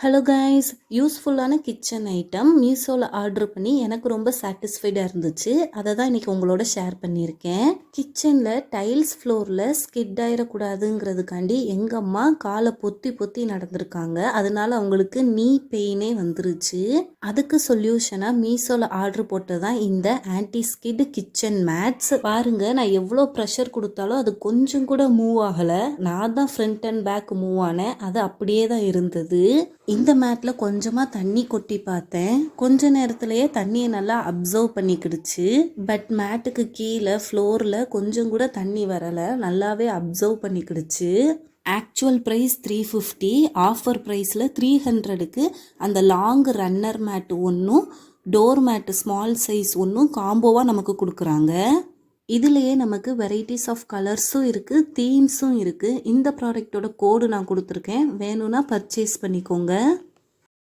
Hello guys, யூஸ்ஃபுல்லான kitchen item மீஷோவில் order பண்ணி எனக்கு ரொம்ப சாட்டிஸ்ஃபைடாக இருந்துச்சு. அதை தான் இன்றைக்கி உங்களோட ஷேர் பண்ணியிருக்கேன். கிச்சனில் டைல்ஸ் ஃப்ளோரில் ஸ்கிட் ஆயிடக்கூடாதுங்கிறதுக்காண்டி எங்கள் அம்மா காலை பொத்தி பொத்தி நடந்திருக்காங்க. அதனால அவங்களுக்கு நீ பெயினே வந்துருச்சு. அதுக்கு சொல்யூஷனாக மீஷோவில் ஆர்டர் போட்டது தான் இந்த ஆன்டி ஸ்கிட் கிச்சன் மேட்ஸ். பாருங்க, நான் எவ்வளோ ப்ரெஷர் கொடுத்தாலும் அது கொஞ்சம் கூட மூவ் ஆகலை. நான் தான் ஃப்ரண்ட் அண்ட் பேக் மூவ் ஆனேன், அது அப்படியே தான் இருந்தது. இந்த மேட்டில் கொஞ்சமாக தண்ணி கொட்டி பார்த்தேன். கொஞ்ச நேரத்திலேயே தண்ணியை நல்லா அப்சர்வ் பண்ணிக்கிடுச்சு. பட் மேட்டுக்கு கீழே ஃப்ளோரில் கொஞ்சம் கூட தண்ணி வரலை, நல்லாவே அப்சர்வ் பண்ணிக்கிடுச்சு. ஆக்சுவல் ப்ரைஸ் 350, ஆஃபர் ப்ரைஸில் 300க்கு அந்த லாங் ரன்னர் மேட் ஒன்றும் டோர் மேட்டு ஸ்மால் சைஸ் ஒன்றும் காம்போவாக நமக்கு கொடுக்குறாங்க. இதுலேயே நமக்கு வெரைட்டிஸ் ஆஃப் கலர்ஸும் இருக்குது, தீம்ஸும் இருக்குது. இந்த ப்ராடக்டோட கோடு நான் கொடுத்துருக்கேன், வேணும்னா பர்ச்சேஸ் பண்ணிக்கோங்க.